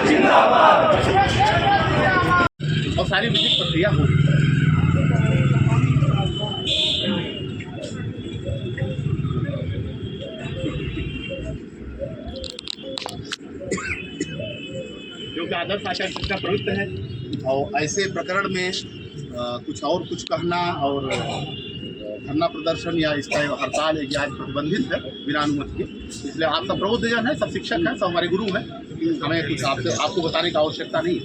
जिंदाबाद। और सारी विधिक प्रक्रिया हो। जो कि आदर्श आचार संहिता प्रयुक्त है और ऐसे प्रकरण में कुछ कहना और धरना प्रदर्शन या इसका हड़ताल या आज प्रतिबंधित है बिना अनुमति के। इसलिए आप सब प्रबुद्धजन है, सब शिक्षक हैं, सब हमारे गुरु हैं, हमें कुछ आपको बताने की आवश्यकता नहीं है।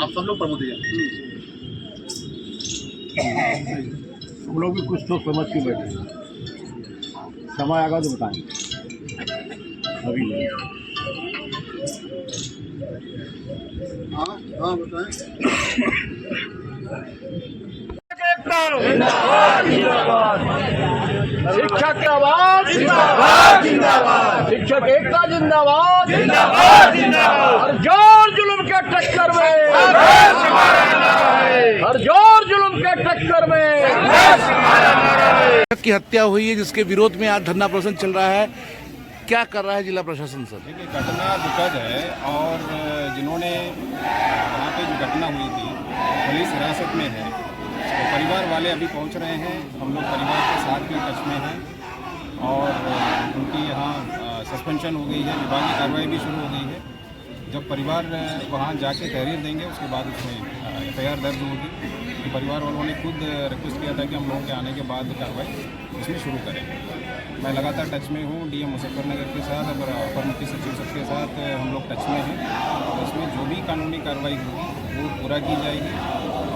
आप सब लोग प्रबुद्धजन। हम लोग भी कुछ सोच समझ के बैठे, समय आगा तो बताएंगे, अभी नहीं। हाँ बताएं। शिक्षक का आवाज जिंदाबाद, जिंदाबाद। शिक्षक एकता जिंदाबाद, जिंदाबाद, जिंदाबाद। हर जोर जुल्म के टक्कर में, हर जोर जुल्म के टक्कर में। की हत्या हुई है जिसके विरोध में आज धरना प्रदर्शन चल रहा है, क्या कर रहा है जिला प्रशासन सर? देखिए, घटना दुखद है और जिन्होंने यहाँ पे जो घटना हुई थी पुलिस हिरासत में है, तो परिवार वाले अभी पहुँच रहे हैं। हम लोग परिवार के साथ भी टच में हैं और उनकी यहाँ सस्पेंशन हो गई है, विभागीय कार्रवाई भी शुरू हो गई है। जब परिवार वहाँ जाके तहरीर देंगे उसके बाद उसमें FIR दर्ज होगी। कि परिवार वालों ने खुद रिक्वेस्ट किया था कि हम लोगों के आने के बाद कार्रवाई इसमें शुरू करेंगे। मैं लगातार टच में हूँ DM मुजफ्फरनगर के साथ और अपर मुख्य सचिव सबके साथ हम लोग टच में हैं और इसमें जो भी कानूनी कार्रवाई होगी वो पूरा की जाएगी।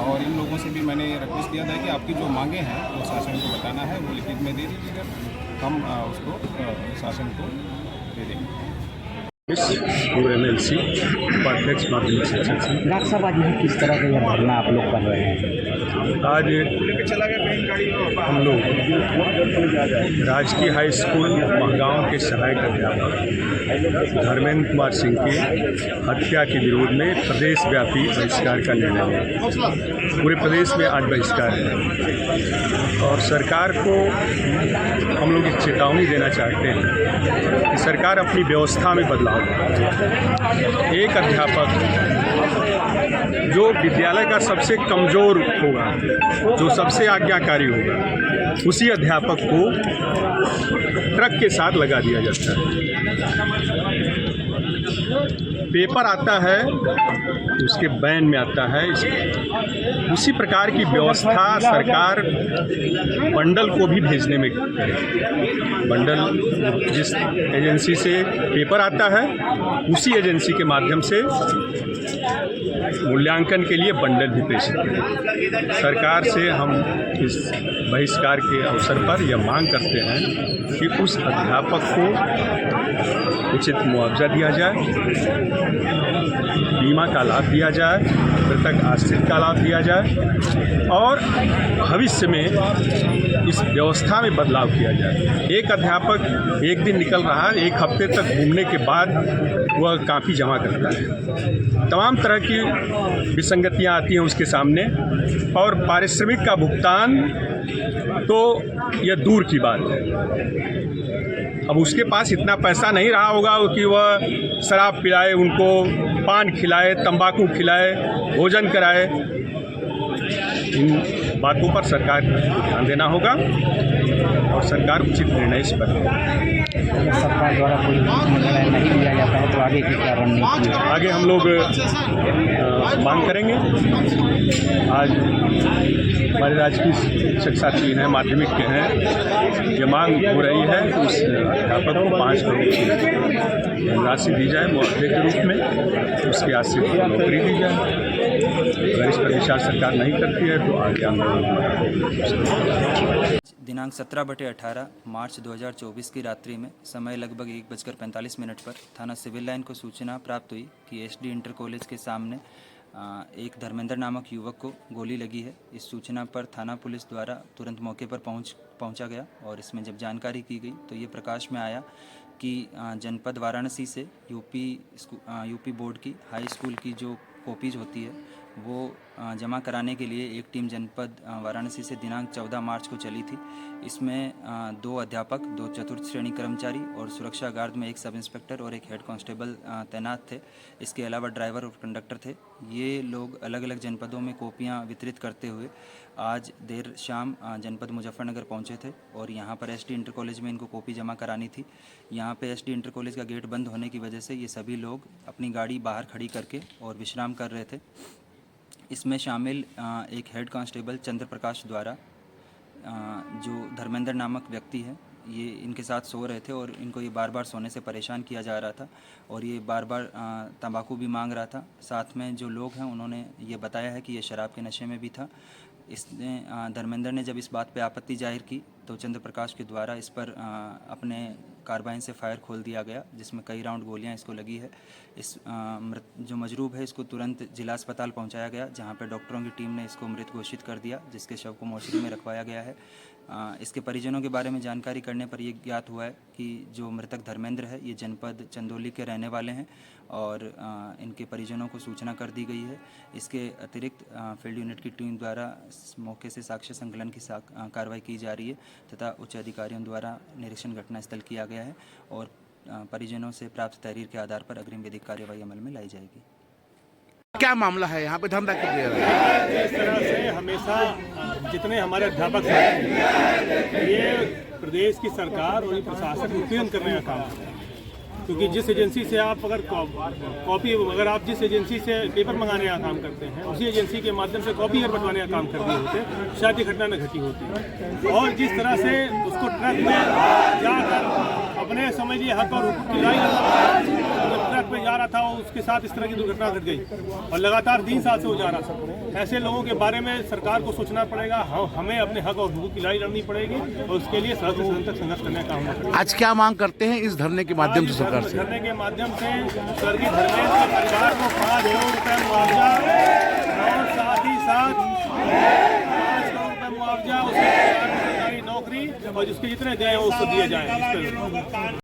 और इन लोगों से भी मैंने रिक्वेस्ट किया था कि आपकी जो मांगे हैं वो शासन को बताना है, वो लिखित में दे दीजिएगा, हम उसको शासन को दे देंगे। MLC उपाध्यक्ष माध्यमिक शिक्षक संघ। डॉक्टर साहब, आज ये किस तरह का यह धरना आप लोग कर रहे हैं? आज हम लोग राजकीय हाई स्कूल महगांव के सहायक अध्यापक धर्मेंद्र कुमार सिंह की हत्या के विरोध में प्रदेश व्यापी बहिष्कार का निर्णय लिया। पूरे प्रदेश में आज बहिष्कार है और सरकार को हम लोग एक चेतावनी देना चाहते हैं कि सरकार अपनी व्यवस्था में बदलाव करे। एक अध्यापक जो विद्यालय का सबसे कमज़ोर होगा, जो सबसे आज्ञाकारी होगा, उसी अध्यापक को ट्रक के साथ लगा दिया जाता है। पेपर आता है तो उसके बैन में आता है। उसी प्रकार की व्यवस्था सरकार बंडल को भी भेजने में करे। बंडल जिस एजेंसी से पेपर आता है उसी एजेंसी के माध्यम से मूल्यांकन के लिए बंडल भी प्रेषित करें। सरकार से हम इस बहिष्कार के अवसर पर यह मांग करते हैं कि उस अध्यापक को उचित मुआवजा दिया जाए, बीमा का लाभ दिया जाए, मृतक आश्रित का लाभ दिया जाए और भविष्य में इस व्यवस्था में बदलाव किया जाए। एक अध्यापक एक दिन निकल रहा है, एक हफ्ते तक घूमने के बाद वह कापी जमा करता है। तमाम तरह की विसंगतियां आती हैं उसके सामने और पारिश्रमिक का भुगतान तो यह दूर की बात है। अब उसके पास इतना पैसा नहीं रहा होगा कि वह शराब पिलाए, उनको पान खिलाए, तंबाकू खिलाए, भोजन कराए। इन बातों पर सरकार को ध्यान देना होगा और सरकार उचित निर्णय इस पर। सरकार द्वारा कोई निर्णय नहीं लिया जाता है तो आगे की क्या रणनीति है? आगे हम लोग मांग करेंगे। आज हमारे राजकीय शिक्षक साथी हैं, माध्यमिक के हैं, ये मांग हो रही है कि उस अध्यापक को 5 करोड़ की राशि दी जाए मुआवजे के रूप में, उसके आश्रित को नौकरी दी जाए। अगर इस पर विचार सरकार नहीं करती है तो आगे आंदोलन। दिनांक 17/18 मार्च 2024 की रात्रि में समय लगभग 1:45 पर थाना सिविल लाइन को सूचना प्राप्त हुई कि SD इंटर कॉलेज के सामने एक धर्मेंद्र नामक युवक को गोली लगी है। इस सूचना पर थाना पुलिस द्वारा तुरंत मौके पर पहुंचा गया और इसमें जब जानकारी की गई तो ये प्रकाश में आया कि जनपद वाराणसी से यूपी बोर्ड की हाई स्कूल की जो कॉपीज होती है वो जमा कराने के लिए एक टीम जनपद वाराणसी से दिनांक 14 मार्च को चली थी। इसमें 2 अध्यापक, 2 चतुर्थ श्रेणी कर्मचारी और सुरक्षा गार्ड में एक सब इंस्पेक्टर और एक हेड कांस्टेबल तैनात थे। इसके अलावा ड्राइवर और कंडक्टर थे। ये लोग अलग अलग जनपदों में कॉपियां वितरित करते हुए आज देर शाम जनपद मुजफ्फरनगर पहुंचे थे और यहाँ पर एसडी इंटर कॉलेज में इनको कॉपी जमा करानी थी। यहाँ पे एसडी इंटर कॉलेज का गेट बंद होने की वजह से ये सभी लोग अपनी गाड़ी बाहर खड़ी करके और विश्राम कर रहे थे। इसमें शामिल एक हेड कांस्टेबल चंद्र प्रकाश द्वारा जो धर्मेंद्र नामक व्यक्ति है, ये इनके साथ सो रहे थे और इनको ये बार बार सोने से परेशान किया जा रहा था और ये बार बार तंबाकू भी मांग रहा था। साथ में जो लोग हैं उन्होंने ये बताया है कि ये शराब के नशे में भी था। इसने धर्मेंद्र ने जब इस बात पे आपत्ति जाहिर की तो चंद्र प्रकाश के द्वारा इस पर अपने कार्बाइन से फायर खोल दिया गया, जिसमें कई राउंड गोलियां इसको लगी है। इस जो मजरूब है इसको तुरंत जिला अस्पताल पहुंचाया गया, जहां पर डॉक्टरों की टीम ने इसको मृत घोषित कर दिया, जिसके शव को मोर्चरी में रखवाया गया है। इसके परिजनों के बारे में जानकारी करने पर यह ज्ञात हुआ है कि जो मृतक धर्मेंद्र है ये जनपद चंदौली के रहने वाले हैं और इनके परिजनों को सूचना कर दी गई है। इसके अतिरिक्त फील्ड यूनिट की टीम द्वारा मौके से साक्ष्य संकलन की कार्रवाई की जा रही है तथा उच्च अधिकारियों द्वारा निरीक्षण घटनास्थल किया गया है और परिजनों से प्राप्त तहरीर के आधार पर अग्रिम विधिक कार्यवाही अमल में लाई जाएगी। क्या मामला है यहाँ पे धरना क्यों दे रहा है? इस तरह से हमेशा जितने हमारे अध्यापक हैं ये प्रदेश की सरकार और प्रशासन उत्पीड़न करने का काम है, क्योंकि जिस एजेंसी से आप अगर आप जिस एजेंसी से पेपर मंगाने का काम करते हैं उसी एजेंसी के माध्यम से कॉपी अगर बंटवाने का काम कर दिए होते शायद ये घटना न घटी होती। और जिस तरह से उसको ट्रक में जाकर अपने समझिए हक और हुकूक की लड़ाई ट्रक पे जा रहा था और उसके साथ इस तरह की दुर्घटना घट गई और लगातार 3 साल से हो जा रहा था। ऐसे लोगों के बारे में सरकार को सोचना पड़ेगा, हमें अपने हक और हुकूक की लड़ाई लड़नी पड़ेगी और उसके लिए सड़क से सदन तक संघर्ष करने का होना चाहिए। आज क्या मांग करते हैं इस धरने के माध्यम से सरकार से? धरने के माध्यम से स्वर्गीय धर्मेंद्र के परिवार को 5 करोड़ रुपए मुआवजा और साथ ही साथ 5 करोड़ रुपए मुआवजा, उसकी सरकारी नौकरी और जिसके जितने गए उसको दिए जाए।